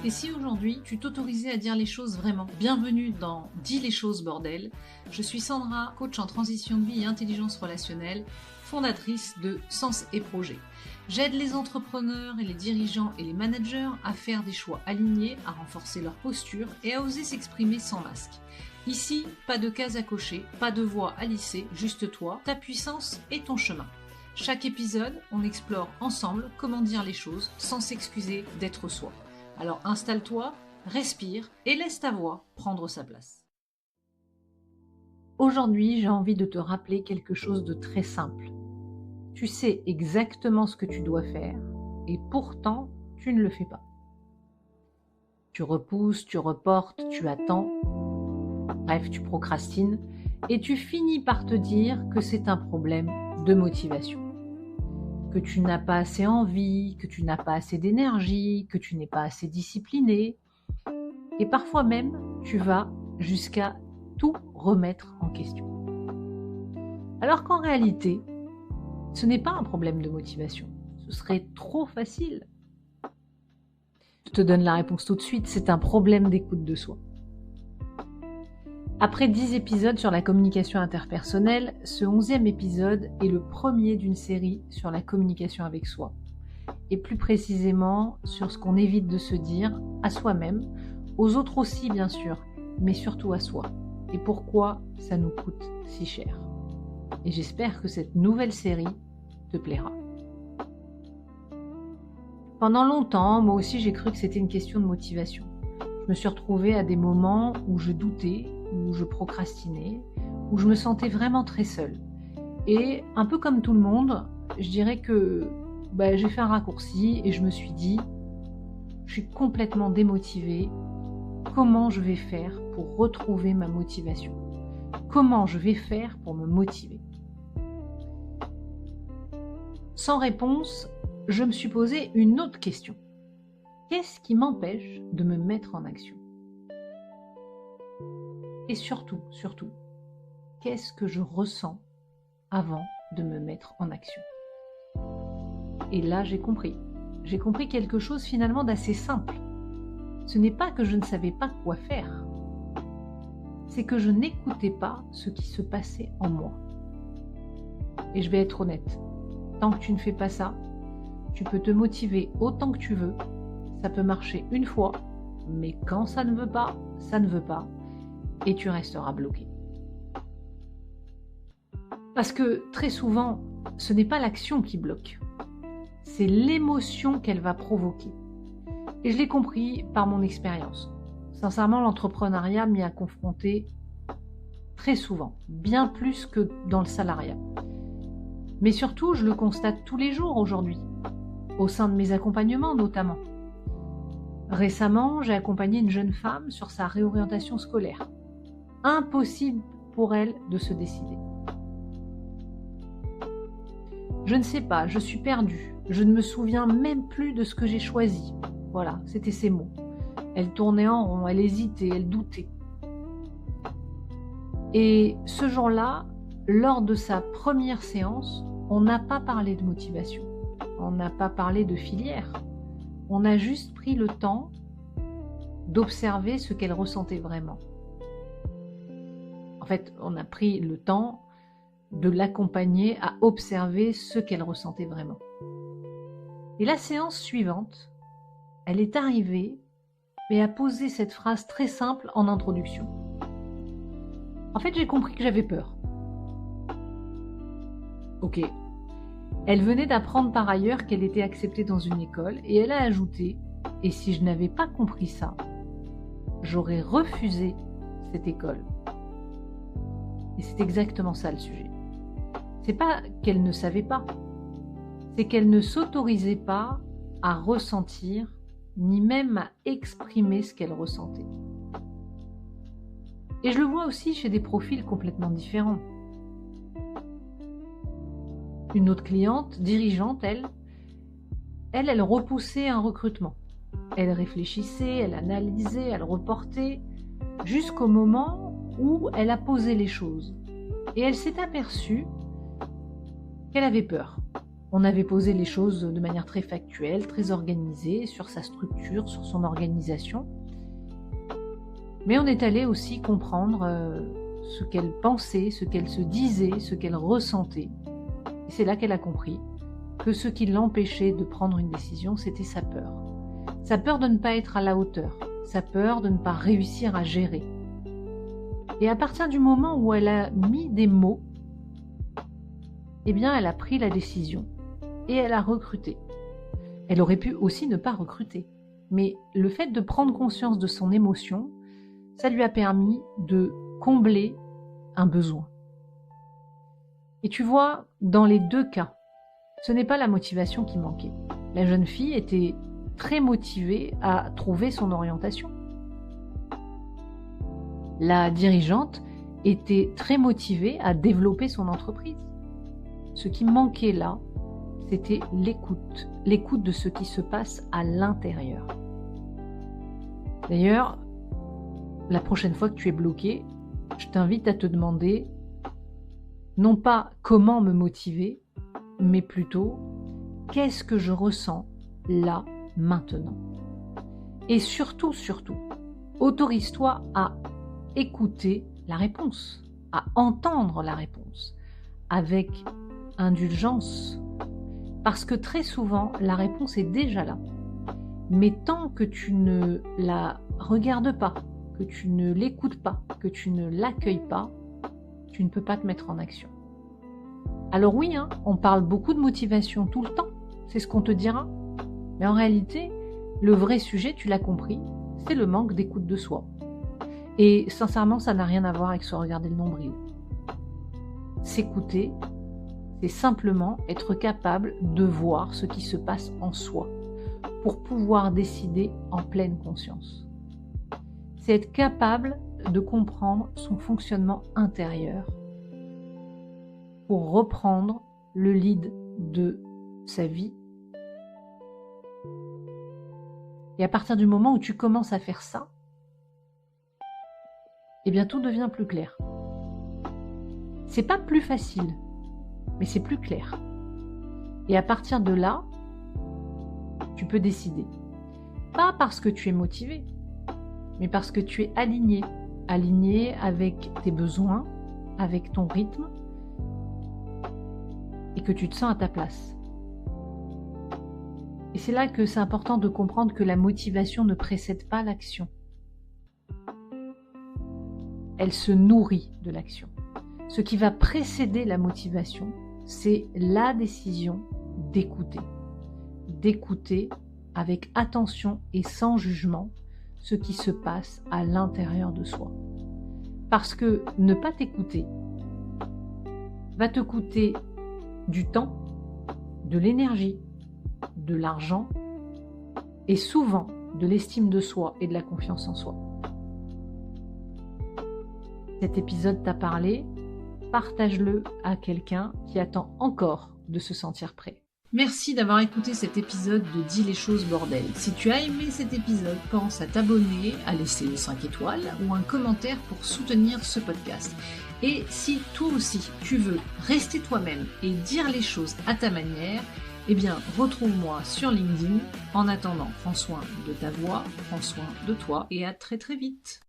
Et si aujourd'hui tu t'autorisais à dire les choses vraiment? Bienvenue dans Dis les choses bordel. Je suis Sandra, coach en transition de vie et intelligence relationnelle, fondatrice de Sens et Projet. J'aide les entrepreneurs et les dirigeants et les managers à faire des choix alignés, à renforcer leur posture et à oser s'exprimer sans masque. Ici, pas de cases à cocher, pas de voix à lisser, juste toi, ta puissance et ton chemin. Chaque épisode, on explore ensemble comment dire les choses sans s'excuser d'être soi. Alors installe-toi, respire et laisse ta voix prendre sa place. Aujourd'hui, j'ai envie de te rappeler quelque chose de très simple. Tu sais exactement ce que tu dois faire et pourtant, tu ne le fais pas. Tu repousses, tu reportes, tu attends, bref, tu procrastines et tu finis par te dire que c'est un problème de motivation. Que tu n'as pas assez envie, que tu n'as pas assez d'énergie, que tu n'es pas assez discipliné. Et parfois même, tu vas jusqu'à tout remettre en question. Alors qu'en réalité, ce n'est pas un problème de motivation. Ce serait trop facile. Je te donne la réponse tout de suite, c'est un problème d'écoute de soi. Après 10 épisodes sur la communication interpersonnelle, ce 11e épisode est le premier d'une série sur la communication avec soi. Et plus précisément sur ce qu'on évite de se dire à soi-même, aux autres aussi bien sûr, mais surtout à soi. Et pourquoi ça nous coûte si cher. Et j'espère que cette nouvelle série te plaira. Pendant longtemps, moi aussi j'ai cru que c'était une question de motivation. Je me suis retrouvée à des moments où je doutais, où je procrastinais, où je me sentais vraiment très seule. Et un peu comme tout le monde, je dirais que j'ai fait un raccourci et je me suis dit, je suis complètement démotivée, comment je vais faire pour retrouver ma motivation? Comment je vais faire pour me motiver? Sans réponse, je me suis posé une autre question. Qu'est-ce qui m'empêche de me mettre en action? Et surtout, qu'est-ce que je ressens avant de me mettre en action? Et là, j'ai compris. J'ai compris quelque chose finalement d'assez simple. Ce n'est pas que je ne savais pas quoi faire. C'est que je n'écoutais pas ce qui se passait en moi. Et je vais être honnête. Tant que tu ne fais pas ça, tu peux te motiver autant que tu veux. Ça peut marcher une fois, mais quand ça ne veut pas, ça ne veut pas. Et tu resteras bloqué. Parce que très souvent, ce n'est pas l'action qui bloque, c'est l'émotion qu'elle va provoquer. Et je l'ai compris par mon expérience. Sincèrement, l'entrepreneuriat m'y a confronté très souvent, bien plus que dans le salariat. Mais surtout, je le constate tous les jours aujourd'hui, au sein de mes accompagnements notamment. Récemment, j'ai accompagné une jeune femme sur sa réorientation scolaire. Impossible pour elle de se décider. Je ne sais pas, je suis perdue. Je ne me souviens même plus de ce que j'ai choisi. Voilà, c'était ses mots. Elle tournait en rond, elle hésitait, elle doutait. Et ce jour-là, lors de sa première séance, on n'a pas parlé de motivation. On n'a pas parlé de filière. On a juste pris le temps d'observer ce qu'elle ressentait vraiment. En fait, on a pris le temps de l'accompagner à observer ce qu'elle ressentait vraiment. Et la séance suivante, elle est arrivée et a posé cette phrase très simple en introduction. En fait, j'ai compris que j'avais peur. Ok. Elle venait d'apprendre par ailleurs qu'elle était acceptée dans une école et elle a ajouté « Et si je n'avais pas compris ça, j'aurais refusé cette école. » Et c'est exactement ça le sujet. C'est pas qu'elle ne savait pas, c'est qu'elle ne s'autorisait pas à ressentir, ni même à exprimer ce qu'elle ressentait. Et je le vois aussi chez des profils complètement différents. Une autre cliente, dirigeante, elle repoussait un recrutement. Elle réfléchissait, elle analysait, elle reportait, jusqu'au moment où elle a posé les choses. Et elle s'est aperçue qu'elle avait peur. On avait posé les choses de manière très factuelle, très organisée, sur sa structure, sur son organisation. Mais on est allé aussi comprendre ce qu'elle pensait, ce qu'elle se disait, ce qu'elle ressentait. Et c'est là qu'elle a compris que ce qui l'empêchait de prendre une décision, c'était sa peur. Sa peur de ne pas être à la hauteur, sa peur de ne pas réussir à gérer. Et à partir du moment où elle a mis des mots, eh bien, elle a pris la décision et elle a recruté. Elle aurait pu aussi ne pas recruter, mais le fait de prendre conscience de son émotion, ça lui a permis de combler un besoin. Et tu vois, dans les deux cas, ce n'est pas la motivation qui manquait. La jeune fille était très motivée à trouver son orientation. La dirigeante était très motivée à développer son entreprise. Ce qui manquait là, c'était l'écoute de ce qui se passe à l'intérieur. D'ailleurs, la prochaine fois que tu es bloqué, je t'invite à te demander non pas comment me motiver, mais plutôt qu'est-ce que je ressens là, maintenant. Et surtout, autorise-toi à écouter la réponse, à entendre la réponse avec indulgence. Parce que très souvent, la réponse est déjà là. Mais tant que tu ne la regardes pas, que tu ne l'écoutes pas, que tu ne l'accueilles pas, tu ne peux pas te mettre en action. Alors oui, on parle beaucoup de motivation tout le temps, c'est ce qu'on te dira. Mais en réalité, le vrai sujet, tu l'as compris, c'est le manque d'écoute de soi. Et sincèrement, ça n'a rien à voir avec se regarder le nombril. S'écouter, c'est simplement être capable de voir ce qui se passe en soi pour pouvoir décider en pleine conscience. C'est être capable de comprendre son fonctionnement intérieur pour reprendre le lead de sa vie. Et à partir du moment où tu commences à faire ça, eh bien tout devient plus clair. C'est pas plus facile, mais c'est plus clair. Et à partir de là, tu peux décider. Pas parce que tu es motivé, mais parce que tu es aligné avec tes besoins, avec ton rythme, et que tu te sens à ta place. Et c'est là que c'est important de comprendre que la motivation ne précède pas l'action. Elle se nourrit de l'action. Ce qui va précéder la motivation, c'est la décision d'écouter. D'écouter avec attention et sans jugement ce qui se passe à l'intérieur de soi. Parce que ne pas t'écouter va te coûter du temps, de l'énergie, de l'argent et souvent de l'estime de soi et de la confiance en soi. Cet épisode t'a parlé, partage-le à quelqu'un qui attend encore de se sentir prêt. Merci d'avoir écouté cet épisode de Dis les choses bordel. Si tu as aimé cet épisode, pense à t'abonner, à laisser 5 étoiles ou un commentaire pour soutenir ce podcast. Et si toi aussi tu veux rester toi-même et dire les choses à ta manière, eh bien retrouve-moi sur LinkedIn. En attendant, prends soin de ta voix, prends soin de toi et à très très vite.